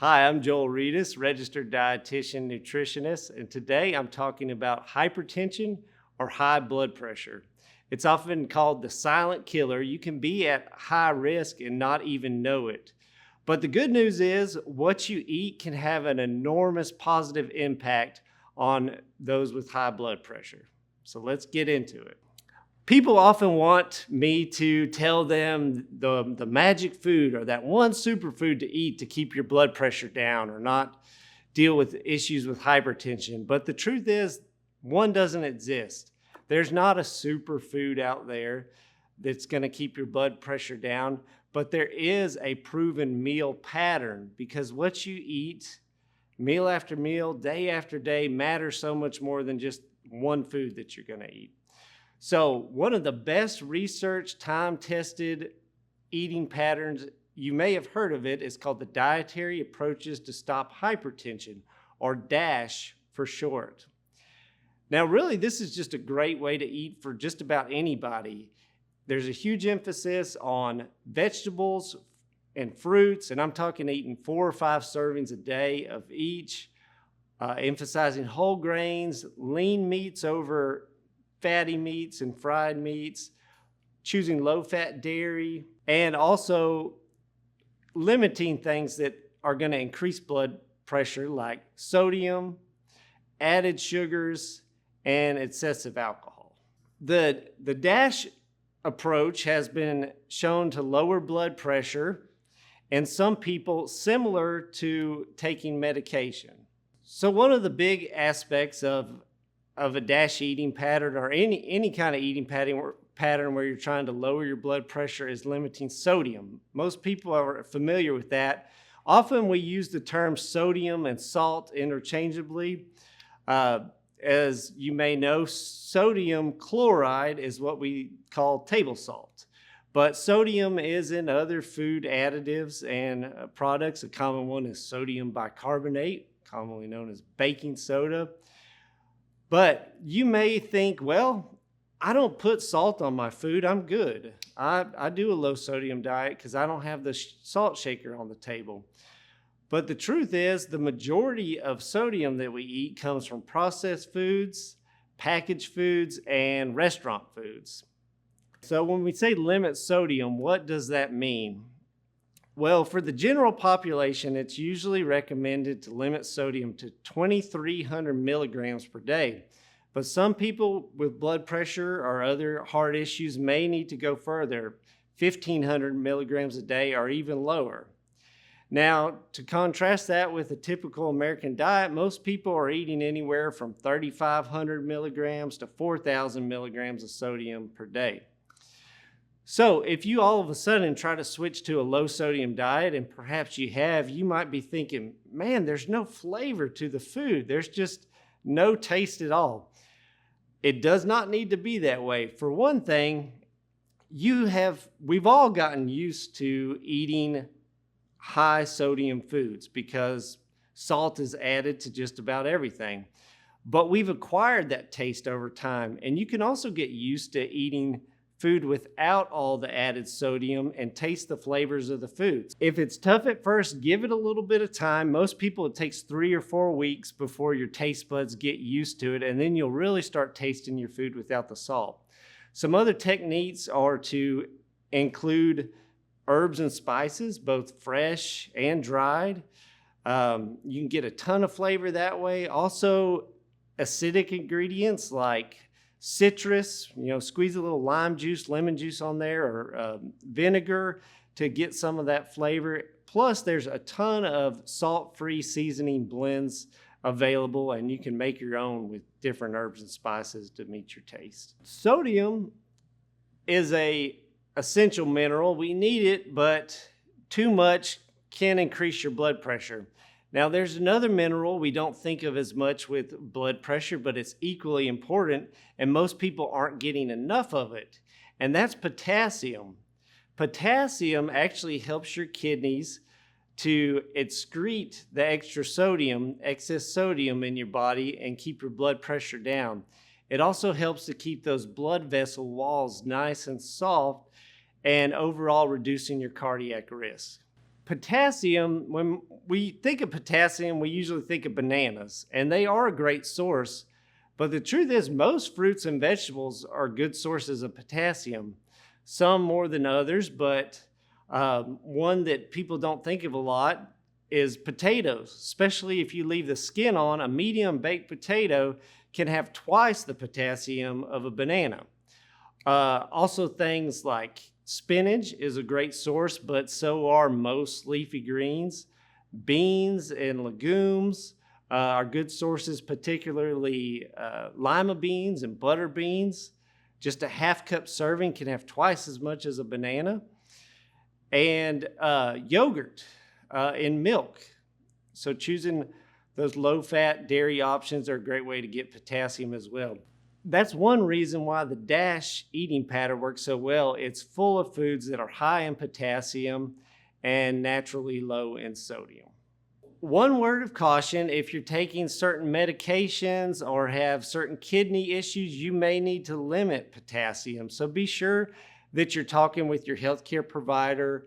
Hi, I'm Joel Reedus, registered dietitian nutritionist, and today I'm talking about hypertension or high blood pressure. It's often called the silent killer. You can be at high risk and not even know it. But the good news is what you eat can have an enormous positive impact on those with high blood pressure. So let's get into it. People often want me to tell them the magic food or that one superfood to eat to keep your blood pressure down or not deal with issues with hypertension. But the truth is, one doesn't exist. There's not a superfood out there that's going to keep your blood pressure down, but there is a proven meal pattern because what you eat meal after meal, day after day matters so much more than just one food that you're going to eat. So one of the best researched, time-tested eating patterns, you may have heard of it, is called the Dietary Approaches to Stop Hypertension, or DASH for short. Now, really, this is just a great way to eat for just about anybody. There's a huge emphasis on vegetables and fruits, and I'm talking eating 4 or 5 servings a day of each, emphasizing whole grains, lean meats over fatty meats and fried meats, choosing low-fat dairy, and also limiting things that are going to increase blood pressure like sodium, added sugars, and excessive alcohol. The DASH approach has been shown to lower blood pressure in some people similar to taking medication. So one of the big aspects of a DASH eating pattern or any kind of eating pattern where you're trying to lower your blood pressure is limiting sodium. Most people are familiar with that. Often we use the terms sodium and salt interchangeably. As you may know, sodium chloride is what we call table salt. But sodium is in other food additives and products. A common one is sodium bicarbonate, commonly known as baking soda. But you may think, well, I don't put salt on my food. I'm good. I do a low sodium diet because I don't have the salt shaker on the table. But the truth is the majority of sodium that we eat comes from processed foods, packaged foods, and restaurant foods. So when we say limit sodium, what does that mean? Well, for the general population, it's usually recommended to limit sodium to 2,300 milligrams per day. But some people with blood pressure or other heart issues may need to go further, 1,500 milligrams a day or even lower. Now, to contrast that with a typical American diet, most people are eating anywhere from 3,500 milligrams to 4,000 milligrams of sodium per day. So if you all of a sudden try to switch to a low sodium diet, and perhaps you have, you might be thinking, man, there's no flavor to the food. There's just no taste at all. It does not need to be that way. For one thing, we've all gotten used to eating high sodium foods because salt is added to just about everything. But we've acquired that taste over time. And you can also get used to eating food without all the added sodium and taste the flavors of the foods. If it's tough at first, give it a little bit of time. Most people, it takes 3 or 4 weeks before your taste buds get used to it, and then you'll really start tasting your food without the salt. Some other techniques are to include herbs and spices, both fresh and dried. You can get a ton of flavor that way. Also, acidic ingredients like citrus, squeeze a little lime juice, lemon juice on there, or vinegar to get some of that flavor. Plus, there's a ton of salt-free seasoning blends available, and you can make your own with different herbs and spices to meet your taste. Sodium is an essential mineral. We need it, but too much can increase your blood pressure. Now, there's another mineral we don't think of as much with blood pressure, but it's equally important, and most people aren't getting enough of it, and that's potassium. Potassium actually helps your kidneys to excrete the excess sodium in your body and keep your blood pressure down. It also helps to keep those blood vessel walls nice and soft and overall reducing your cardiac risk. Potassium, when we think of potassium, we usually think of bananas, and they are a great source. But the truth is, most fruits and vegetables are good sources of potassium, some more than others, but one that people don't think of a lot is potatoes, especially if you leave the skin on. A medium baked potato can have twice the potassium of a banana. Also, things like spinach is a great source, but so are most leafy greens. Beans and legumes are good sources, particularly lima beans and butter beans. Just a half cup serving can have twice as much as a banana. And yogurt in milk. So choosing those low-fat dairy options are a great way to get potassium as well. That's one reason why the DASH eating pattern works so well. It's full of foods that are high in potassium and naturally low in sodium. One word of caution: if you're taking certain medications or have certain kidney issues, you may need to limit potassium. So be sure that you're talking with your healthcare provider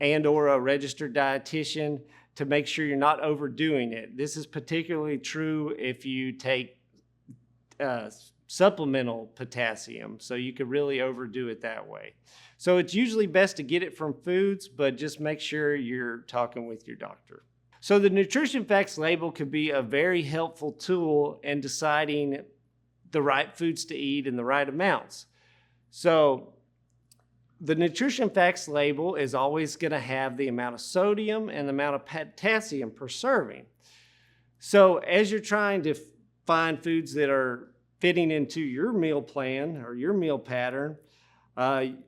and or a registered dietitian to make sure you're not overdoing it. This is particularly true if you take supplemental potassium, so you could really overdo it that way. So it's usually best to get it from foods, but just make sure you're talking with your doctor. So the nutrition facts label could be a very helpful tool in deciding the right foods to eat in the right amounts. So the nutrition facts label is always going to have the amount of sodium and the amount of potassium per serving. So as you're trying to find foods that are fitting into your meal plan or your meal pattern,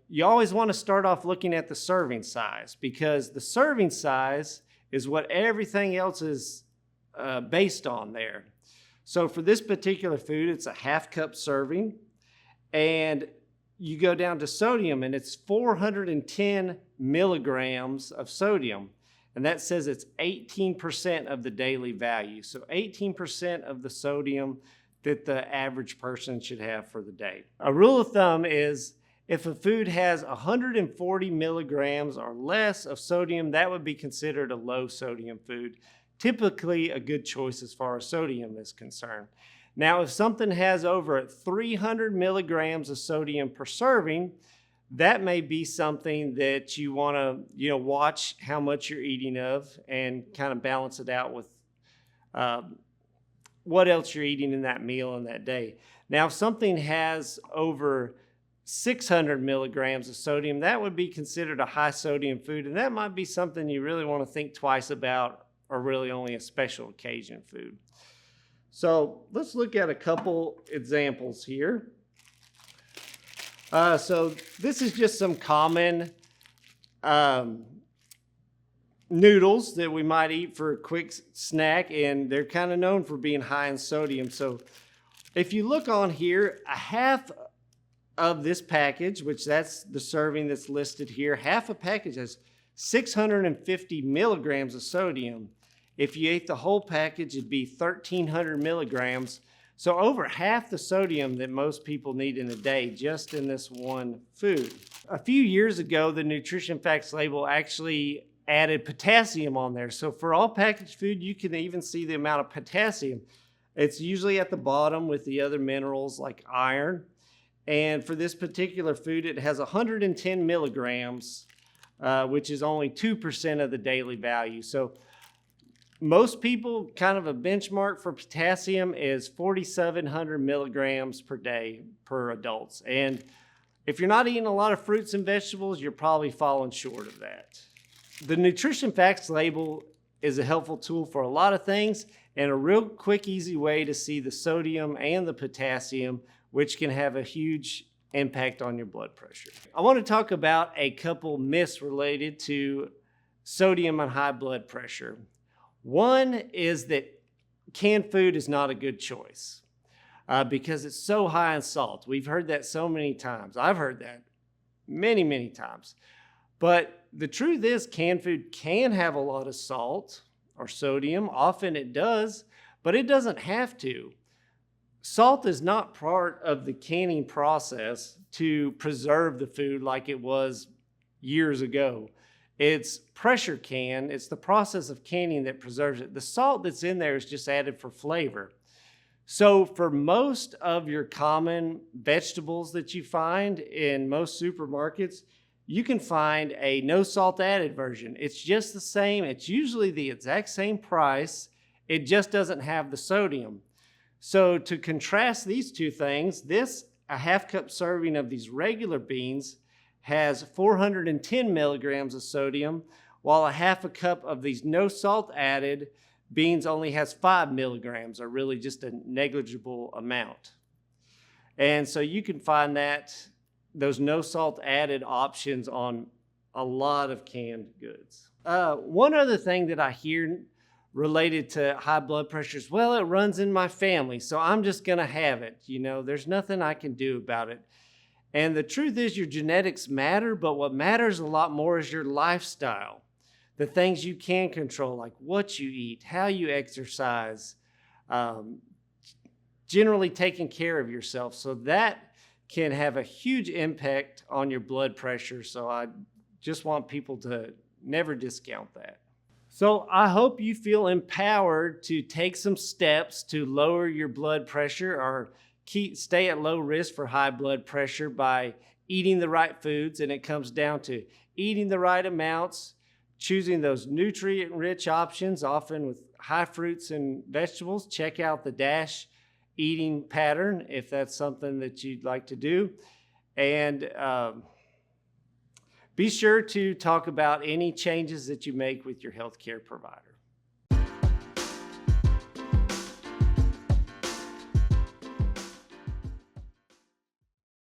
you always want to start off looking at the serving size, because the serving size is what everything else is based on there. So for this particular food, it's a half cup serving, and you go down to sodium and it's 410 milligrams of sodium. And that says it's 18% of the daily value. So 18% of the sodium that the average person should have for the day. A rule of thumb is if a food has 140 milligrams or less of sodium, that would be considered a low sodium food. Typically a good choice as far as sodium is concerned. Now, if something has over 300 milligrams of sodium per serving, that may be something that you want to, watch how much you're eating of and kind of balance it out with what else you're eating in that meal in that day. Now, if something has over 600 milligrams of sodium, that would be considered a high sodium food, and that might be something you really want to think twice about, or really only a special occasion food. So let's look at a couple examples here. So this is just some common noodles that we might eat for a quick snack, and they're kind of known for being high in sodium. So if you look on here, a half of this package, which that's the serving that's listed here, half a package has 650 milligrams of sodium. If you ate the whole package, it'd be 1,300 milligrams. So over half the sodium that most people need in a day just in this one food. A few years ago, the nutrition facts label actually added potassium on there. So for all packaged food, you can even see the amount of potassium. It's usually at the bottom with the other minerals like iron. And for this particular food, it has 110 milligrams, which is only 2% of the daily value. So most people, kind of a benchmark for potassium is 4,700 milligrams per day per adults. And if you're not eating a lot of fruits and vegetables, you're probably falling short of that. The nutrition facts label is a helpful tool for a lot of things, and a real quick, easy way to see the sodium and the potassium, which can have a huge impact on your blood pressure. I want to talk about a couple myths related to sodium and high blood pressure. One is that canned food is not a good choice because it's so high in salt. We've heard that so many times. I've heard that many, many times. But the truth is, canned food can have a lot of salt or sodium. Often it does, but it doesn't have to. Salt is not part of the canning process to preserve the food like it was years ago. It's pressure canned. It's the process of canning that preserves it. The salt that's in there is just added for flavor. So for most of your common vegetables that you find in most supermarkets, you can find a no salt added version. It's just the same. It's usually the exact same price. It just doesn't have the sodium. So to contrast these two things, a half cup serving of these regular beans has 410 milligrams of sodium, while a half a cup of these no salt added beans only has 5 milligrams, or really just a negligible amount. And so you can find those no salt added options on a lot of canned goods. One other thing that I hear related to high blood pressure is, well, it runs in my family, so I'm just gonna have it. There's nothing I can do about it. And the truth is, your genetics matter, but what matters a lot more is your lifestyle. The things you can control, like what you eat, how you exercise, generally taking care of yourself. So that can have a huge impact on your blood pressure. So I just want people to never discount that. So I hope you feel empowered to take some steps to lower your blood pressure or stay at low risk for high blood pressure by eating the right foods. And it comes down to eating the right amounts, choosing those nutrient-rich options, often with high fruits and vegetables. Check out the DASH eating pattern if that's something that you'd like to do. And be sure to talk about any changes that you make with your healthcare provider.